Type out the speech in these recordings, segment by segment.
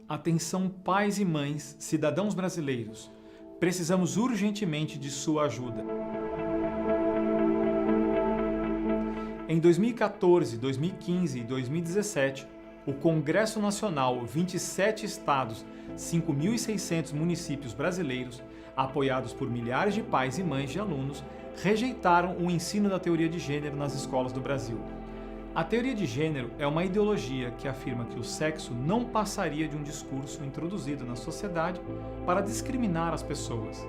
Atenção pais e mães, cidadãos brasileiros. Precisamos urgentemente de sua ajuda. Em 2014, 2015 e 2017, o Congresso Nacional, 27 estados, 5.600 municípios brasileiros, apoiados por milhares de pais e mães de alunos, rejeitaram o ensino da teoria de gênero nas escolas do Brasil. A teoria de gênero é uma ideologia que afirma que o sexo não passaria de um discurso introduzido na sociedade para discriminar as pessoas.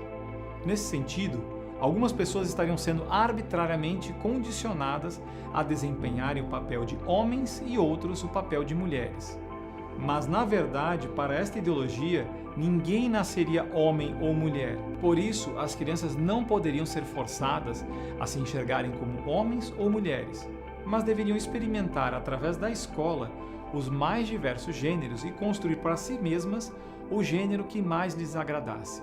Nesse sentido, algumas pessoas estariam sendo arbitrariamente condicionadas a desempenharem o papel de homens e outros o papel de mulheres. Mas, na verdade, para esta ideologia, ninguém nasceria homem ou mulher. Por isso, as crianças não poderiam ser forçadas a se enxergarem como homens ou mulheres, mas deveriam experimentar, através da escola, os mais diversos gêneros e construir para si mesmas o gênero que mais lhes agradasse.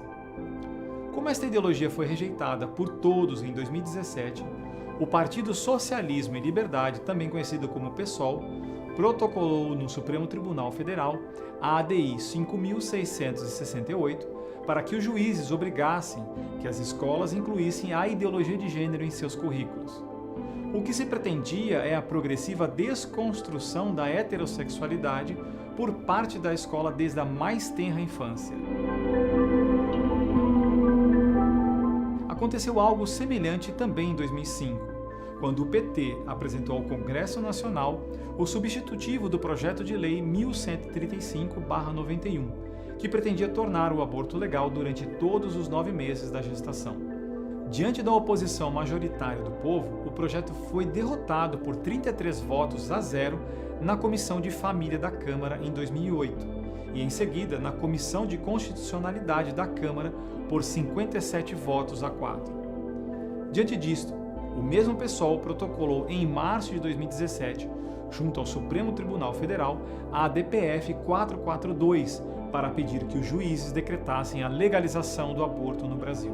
Como esta ideologia foi rejeitada por todos em 2017, o Partido Socialismo e Liberdade, também conhecido como PSOL, protocolou no Supremo Tribunal Federal a ADI 5668 para que os juízes obrigassem que as escolas incluíssem a ideologia de gênero em seus currículos. O que se pretendia é a progressiva desconstrução da heterossexualidade por parte da escola desde a mais tenra infância. Aconteceu algo semelhante também em 2005, quando o PT apresentou ao Congresso Nacional o substitutivo do projeto de lei 1135/91, que pretendia tornar o aborto legal durante todos os 9 meses da gestação. Diante da oposição majoritária do povo, o projeto foi derrotado por 33 votos a 0 na Comissão de Família da Câmara em 2008 e, em seguida, na Comissão de Constitucionalidade da Câmara por 57 votos a 4. Diante disto, o mesmo PSOL protocolou em março de 2017, junto ao Supremo Tribunal Federal, a DPF 442, para pedir que os juízes decretassem a legalização do aborto no Brasil.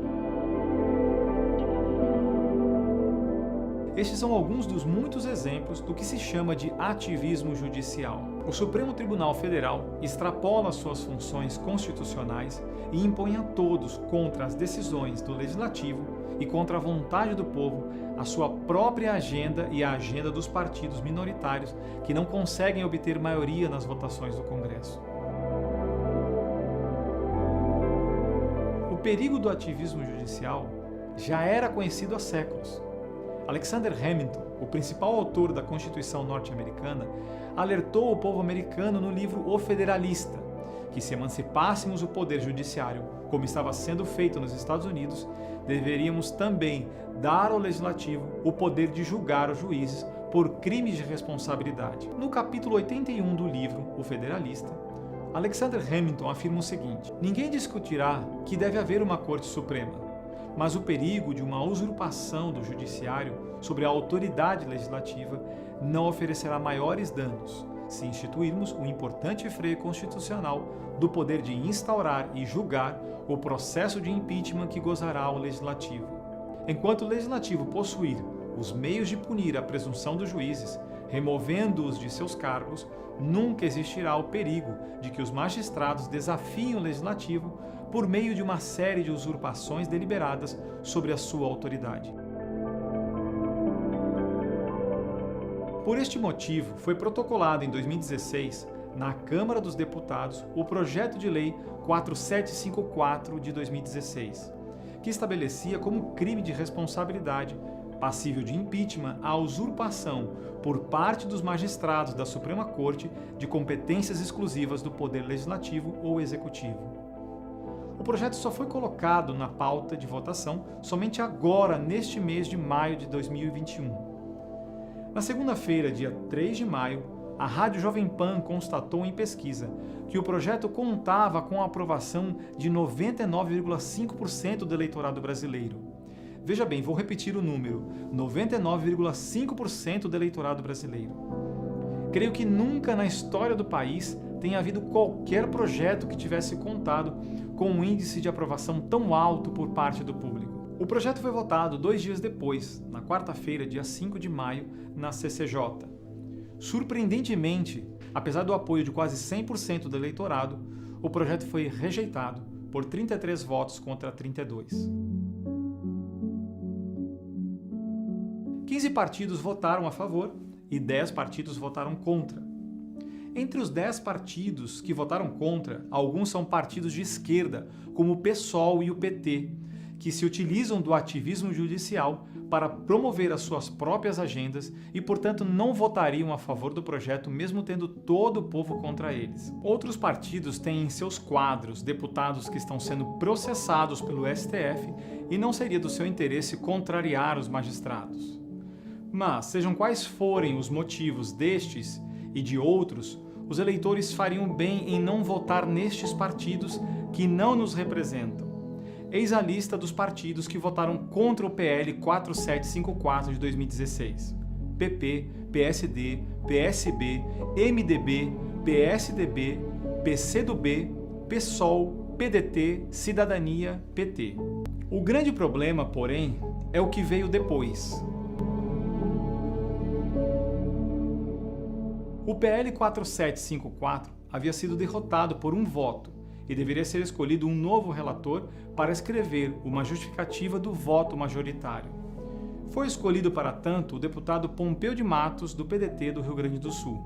Estes são alguns dos muitos exemplos do que se chama de ativismo judicial. O Supremo Tribunal Federal extrapola suas funções constitucionais e impõe a todos, contra as decisões do Legislativo e contra a vontade do povo, a sua própria agenda e a agenda dos partidos minoritários que não conseguem obter maioria nas votações do Congresso. O perigo do ativismo judicial já era conhecido há séculos. Alexander Hamilton, o principal autor da Constituição norte-americana, alertou o povo americano no livro O Federalista, que se emancipássemos o poder judiciário, como estava sendo feito nos Estados Unidos, deveríamos também dar ao legislativo o poder de julgar os juízes por crimes de responsabilidade. No capítulo 81 do livro O Federalista, Alexander Hamilton afirma o seguinte: ninguém discutirá que deve haver uma Corte Suprema, mas o perigo de uma usurpação do judiciário sobre a autoridade legislativa não oferecerá maiores danos se instituirmos o importante freio constitucional do poder de instaurar e julgar o processo de impeachment que gozará o legislativo. Enquanto o legislativo possuir os meios de punir a presunção dos juízes, removendo-os de seus cargos, nunca existirá o perigo de que os magistrados desafiem o legislativo por meio de uma série de usurpações deliberadas sobre a sua autoridade. Por este motivo, foi protocolado em 2016, na Câmara dos Deputados, o projeto de lei 4754 de 2016, que estabelecia como crime de responsabilidade passível de impeachment a usurpação por parte dos magistrados da Suprema Corte de competências exclusivas do Poder Legislativo ou Executivo. O projeto só foi colocado na pauta de votação somente agora, neste mês de maio de 2021. Na segunda-feira, dia 3 de maio, a Rádio Jovem Pan constatou em pesquisa que o projeto contava com a aprovação de 99,5% do eleitorado brasileiro. Veja bem, vou repetir o número: 99,5% do eleitorado brasileiro. Creio que nunca na história do país tenha havido qualquer projeto que tivesse contado com um índice de aprovação tão alto por parte do público. O projeto foi votado 2 dias depois, na quarta-feira, dia 5 de maio, na CCJ. Surpreendentemente, Apesar do apoio de quase 100% do eleitorado, o projeto foi rejeitado por 33 votos contra 32. 15 partidos votaram a favor e 10 partidos votaram contra. Entre os 10 partidos que votaram contra, alguns são partidos de esquerda, como o PSOL e o PT, que se utilizam do ativismo judicial para promover as suas próprias agendas e, portanto, não votariam a favor do projeto, mesmo tendo todo o povo contra eles. Outros partidos têm em seus quadros deputados que estão sendo processados pelo STF e não seria do seu interesse contrariar os magistrados. Mas, sejam quais forem os motivos destes e de outros, os eleitores fariam bem em não votar nestes partidos que não nos representam. Eis a lista dos partidos que votaram contra o PL 4754 de 2016. PP, PSD, PSB, MDB, PSDB, PCdoB, PSOL, PDT, Cidadania, PT. O grande problema, porém, é o que veio depois. O PL 4754 havia sido derrotado por um voto e deveria ser escolhido um novo relator para escrever uma justificativa do voto majoritário. Foi escolhido para tanto o deputado Pompeu de Matos, do PDT do Rio Grande do Sul.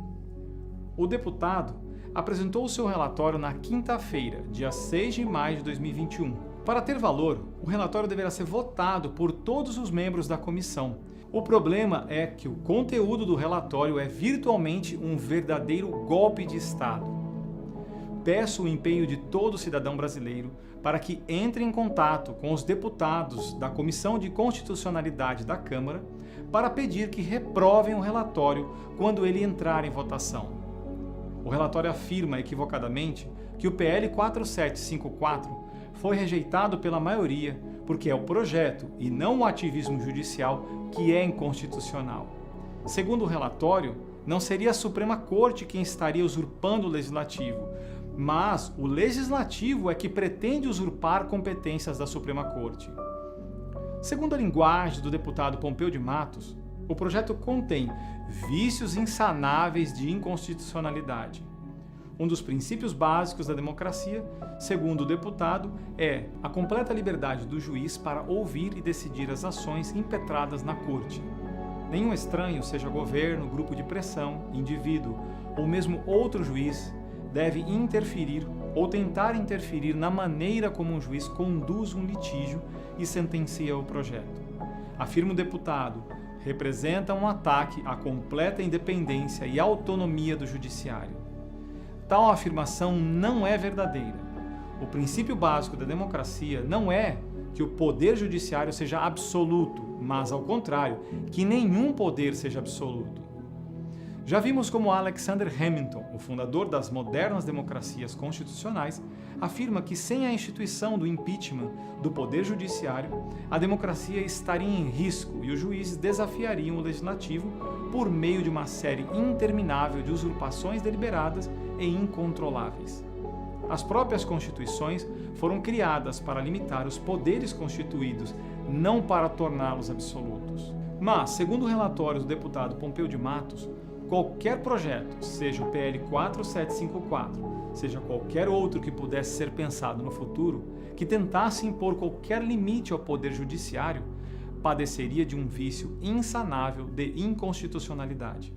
O deputado apresentou o seu relatório na quinta-feira, dia 6 de maio de 2021. Para ter valor, o relatório deverá ser votado por todos os membros da comissão. O problema é que o conteúdo do relatório é virtualmente um verdadeiro golpe de Estado. Peço o empenho de todo cidadão brasileiro para que entre em contato com os deputados da Comissão de Constitucionalidade da Câmara para pedir que reprovem o relatório quando ele entrar em votação. O relatório afirma equivocadamente que o PL 4754 foi rejeitado pela maioria porque é o projeto e não o ativismo judicial que é inconstitucional. Segundo o relatório, não seria a Suprema Corte quem estaria usurpando o Legislativo, mas o Legislativo é que pretende usurpar competências da Suprema Corte. Segundo a linguagem do deputado Pompeu de Matos, o projeto contém vícios insanáveis de inconstitucionalidade. Um dos princípios básicos da democracia, segundo o deputado, é a completa liberdade do juiz para ouvir e decidir as ações impetradas na Corte. Nenhum estranho, seja governo, grupo de pressão, indivíduo ou mesmo outro juiz, deve interferir ou tentar interferir na maneira como um juiz conduz um litígio e sentencia o projeto. Afirma o deputado, representa um ataque à completa independência e autonomia do judiciário. Tal afirmação não é verdadeira. O princípio básico da democracia não é que o poder judiciário seja absoluto, mas, ao contrário, que nenhum poder seja absoluto. Já vimos como Alexander Hamilton, o fundador das modernas democracias constitucionais, afirma que sem a instituição do impeachment do poder judiciário, a democracia estaria em risco e os juízes desafiariam o legislativo por meio de uma série interminável de usurpações deliberadas e incontroláveis. As próprias constituições foram criadas para limitar os poderes constituídos, não para torná-los absolutos. Mas, segundo o relatório do deputado Pompeu de Matos, qualquer projeto, seja o PL 4754, seja qualquer outro que pudesse ser pensado no futuro, que tentasse impor qualquer limite ao poder judiciário, padeceria de um vício insanável de inconstitucionalidade.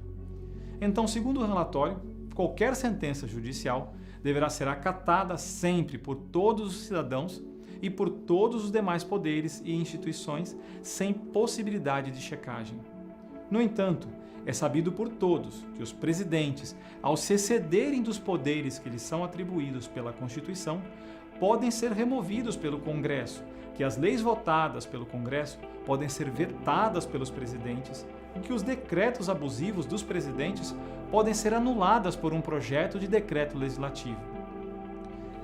Então, segundo o relatório, qualquer sentença judicial deverá ser acatada sempre por todos os cidadãos e por todos os demais poderes e instituições, sem possibilidade de checagem. No entanto, é sabido por todos que os presidentes, ao se excederem dos poderes que lhes são atribuídos pela Constituição, podem ser removidos pelo Congresso, que as leis votadas pelo Congresso podem ser vetadas pelos presidentes e que os decretos abusivos dos presidentes podem ser anuladas por um projeto de decreto legislativo.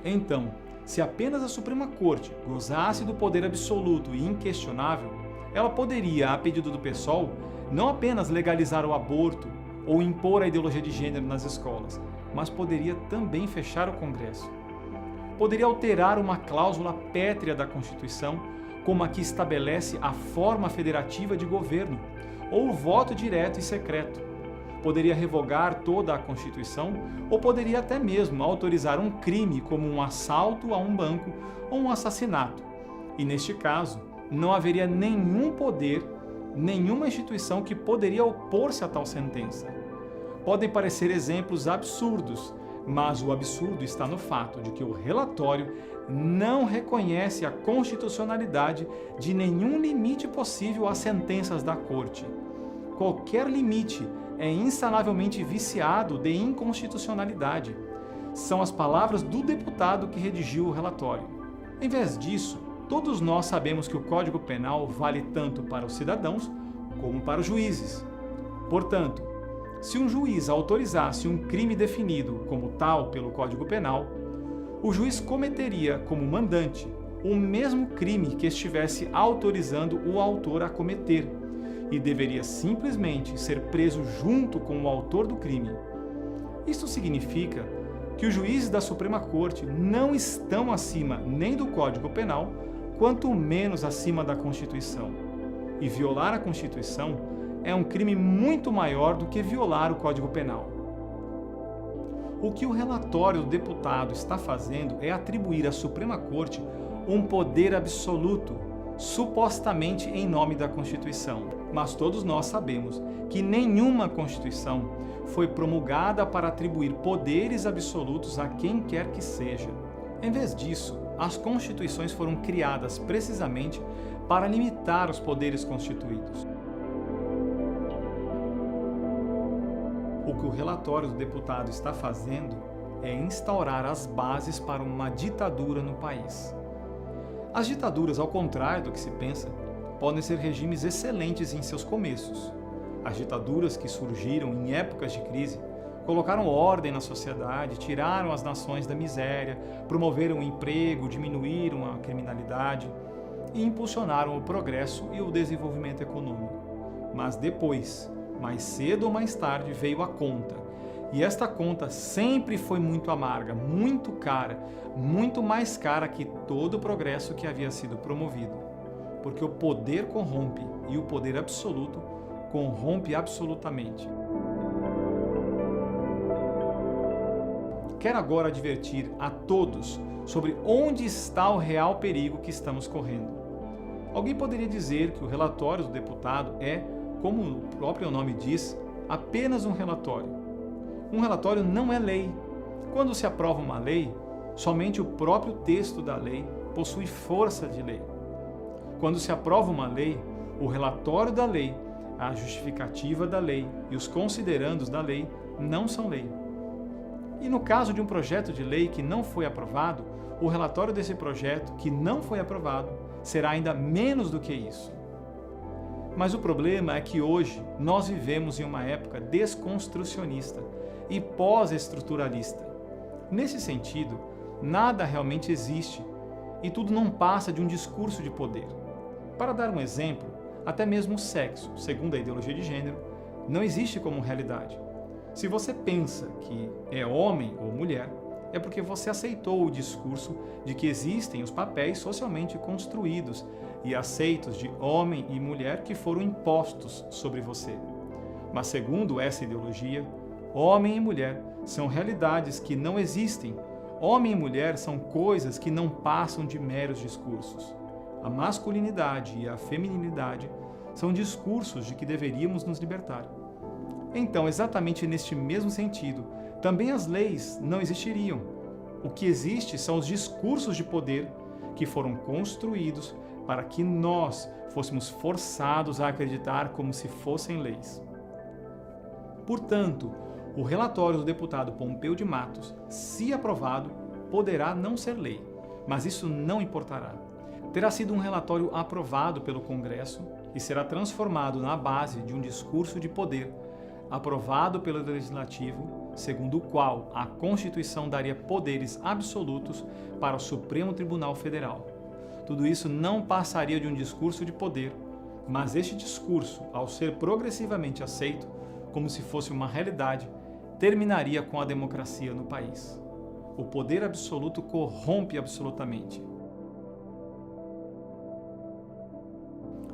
Então, se apenas a Suprema Corte gozasse do poder absoluto e inquestionável, ela poderia, a pedido do PSOL, não apenas legalizar o aborto ou impor a ideologia de gênero nas escolas, mas poderia também fechar o Congresso. Poderia alterar uma cláusula pétrea da Constituição, como a que estabelece a forma federativa de governo, ou o voto direto e secreto. poderia revogar toda a Constituição ou poderia até mesmo autorizar um crime como um assalto a um banco ou um assassinato. E neste caso, não haveria nenhum poder, nenhuma instituição que poderia opor-se a tal sentença. Podem parecer exemplos absurdos, mas o absurdo está no fato de que o relatório não reconhece a constitucionalidade de nenhum limite possível às sentenças da Corte. Qualquer limite é insanavelmente viciado de inconstitucionalidade. São as palavras do deputado que redigiu o relatório. Em vez disso, todos nós sabemos que o Código Penal vale tanto para os cidadãos como para os juízes. Portanto, se um juiz autorizasse um crime definido como tal pelo Código Penal, o juiz cometeria como mandante o mesmo crime que estivesse autorizando o autor a cometer e deveria simplesmente ser preso junto com o autor do crime. Isso significa que os juízes da Suprema Corte não estão acima nem do Código Penal, quanto menos acima da Constituição. E violar a Constituição é um crime muito maior do que violar o Código Penal. O que o relatório do deputado está fazendo é atribuir à Suprema Corte um poder absoluto, supostamente em nome da Constituição. Mas todos nós sabemos que nenhuma Constituição foi promulgada para atribuir poderes absolutos a quem quer que seja. Em vez disso, as Constituições foram criadas precisamente para limitar os poderes constituídos. O que o relatório do deputado está fazendo é instaurar as bases para uma ditadura no país. As ditaduras, ao contrário do que se pensa, podem ser regimes excelentes em seus começos. As ditaduras que surgiram em épocas de crise colocaram ordem na sociedade, tiraram as nações da miséria, promoveram o emprego, diminuíram a criminalidade e impulsionaram o progresso e o desenvolvimento econômico. Mas depois, mais cedo ou mais tarde, veio a conta. E esta conta sempre foi muito amarga, muito cara, muito mais cara que todo o progresso que havia sido promovido. Porque o poder corrompe e o poder absoluto corrompe absolutamente. Quero agora advertir a todos sobre onde está o real perigo que estamos correndo. Alguém poderia dizer que o relatório do deputado é, como o próprio nome diz, apenas um relatório. Um relatório não é lei. Quando se aprova uma lei, somente o próprio texto da lei possui força de lei. Quando se aprova uma lei, o relatório da lei, a justificativa da lei e os considerandos da lei não são lei. E no caso de um projeto de lei que não foi aprovado, o relatório desse projeto que não foi aprovado será ainda menos do que isso. Mas o problema é que hoje nós vivemos em uma época desconstrucionista e pós-estruturalista. Nesse sentido, nada realmente existe e tudo não passa de um discurso de poder. Para dar um exemplo, até mesmo o sexo, segundo a ideologia de gênero, não existe como realidade. Se você pensa que é homem ou mulher, é porque você aceitou o discurso de que existem os papéis socialmente construídos e aceitos de homem e mulher que foram impostos sobre você. Mas segundo essa ideologia, homem e mulher são realidades que não existem. Homem e mulher são coisas que não passam de meros discursos. A masculinidade e a feminilidade são discursos de que deveríamos nos libertar. Então, exatamente neste mesmo sentido, também as leis não existiriam. O que existe são os discursos de poder que foram construídos para que nós fôssemos forçados a acreditar como se fossem leis. Portanto, o relatório do deputado Pompeu de Matos, se aprovado, poderá não ser lei, mas isso não importará. Terá sido um relatório aprovado pelo Congresso e será transformado na base de um discurso de poder aprovado pelo Legislativo, segundo o qual a Constituição daria poderes absolutos para o Supremo Tribunal Federal. Tudo isso não passaria de um discurso de poder, mas este discurso, ao ser progressivamente aceito, como se fosse uma realidade, terminaria com a democracia no país. O poder absoluto corrompe absolutamente.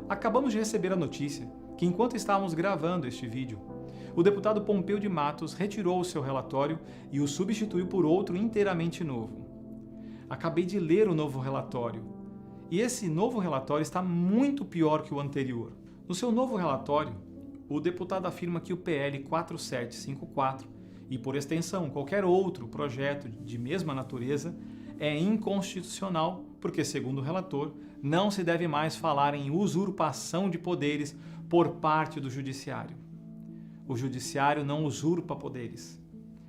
Acabamos de receber a notícia que, enquanto estávamos gravando este vídeo, o deputado Pompeu de Matos retirou o seu relatório e o substituiu por outro inteiramente novo. Acabei de ler o novo relatório, e esse novo relatório está muito pior que o anterior. No seu novo relatório, o deputado afirma que o PL 4754, e por extensão qualquer outro projeto de mesma natureza, é inconstitucional porque, segundo o relator, não se deve mais falar em usurpação de poderes por parte do Judiciário. O Judiciário não usurpa poderes.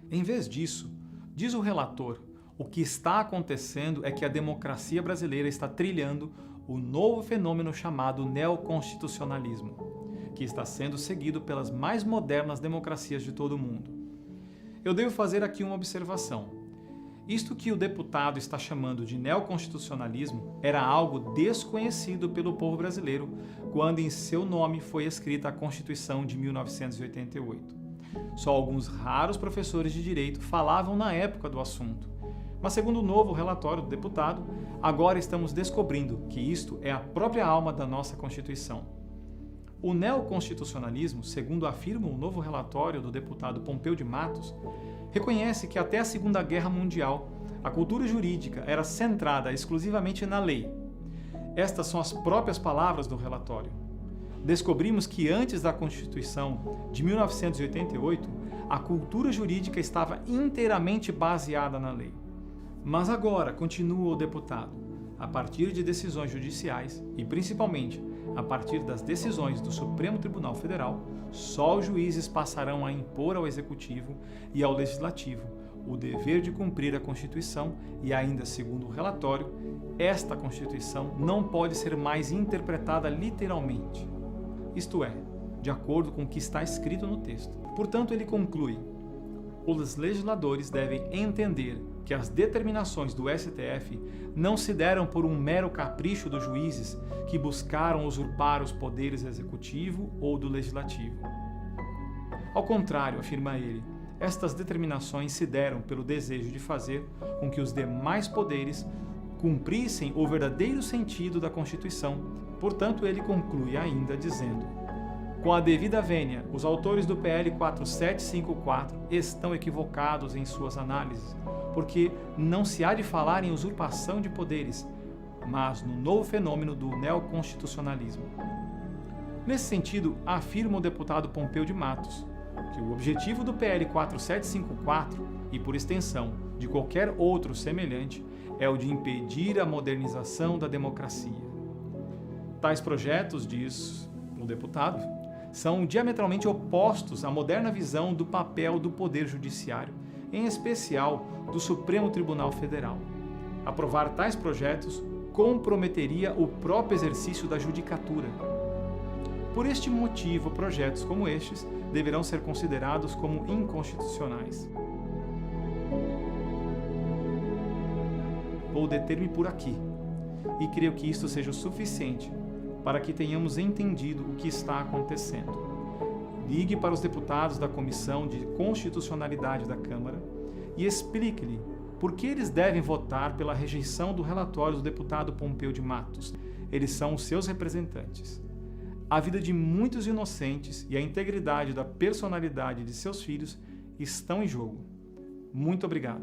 Em vez disso, diz o relator, o que está acontecendo é que a democracia brasileira está trilhando o novo fenômeno chamado neoconstitucionalismo, que está sendo seguido pelas mais modernas democracias de todo o mundo. Eu devo fazer aqui uma observação. Isto que o deputado está chamando de neoconstitucionalismo era algo desconhecido pelo povo brasileiro quando em seu nome foi escrita a Constituição de 1988. Só alguns raros professores de direito falavam na época do assunto. Mas segundo o novo relatório do deputado, agora estamos descobrindo que isto é a própria alma da nossa Constituição. O neoconstitucionalismo, segundo afirma o novo relatório do deputado Pompeu de Matos, reconhece que até a Segunda Guerra Mundial, a cultura jurídica era centrada exclusivamente na lei. Estas são as próprias palavras do relatório. Descobrimos que antes da Constituição de 1988, a cultura jurídica estava inteiramente baseada na lei. Mas agora, continua o deputado, a partir de decisões judiciais e principalmente a partir das decisões do Supremo Tribunal Federal, só os juízes passarão a impor ao Executivo e ao Legislativo o dever de cumprir a Constituição e ainda, segundo o relatório, esta Constituição não pode ser mais interpretada literalmente. Isto é, de acordo com o que está escrito no texto. Portanto, ele conclui: os legisladores devem entender que as determinações do STF não se deram por um mero capricho dos juízes que buscaram usurpar os poderes executivo ou do legislativo. Ao contrário, afirma ele, estas determinações se deram pelo desejo de fazer com que os demais poderes cumprissem o verdadeiro sentido da Constituição. Portanto, ele conclui ainda dizendo: com a devida vênia, os autores do PL 4754 estão equivocados em suas análises, porque não se há de falar em usurpação de poderes, mas no novo fenômeno do neoconstitucionalismo. Nesse sentido, afirma o deputado Pompeu de Matos que o objetivo do PL 4754, e por extensão de qualquer outro semelhante, é o de impedir a modernização da democracia. Tais projetos, diz o deputado, são diametralmente opostos à moderna visão do papel do Poder Judiciário, em especial do Supremo Tribunal Federal. Aprovar tais projetos comprometeria o próprio exercício da judicatura. Por este motivo, projetos como estes deverão ser considerados como inconstitucionais. Vou deter-me por aqui, e creio que isto seja o suficiente para que tenhamos entendido o que está acontecendo. Ligue para os deputados da Comissão de Constitucionalidade da Câmara e explique-lhe por que eles devem votar pela rejeição do relatório do deputado Pompeu de Matos. Eles são os seus representantes. A vida de muitos inocentes e a integridade da personalidade de seus filhos estão em jogo. Muito obrigado.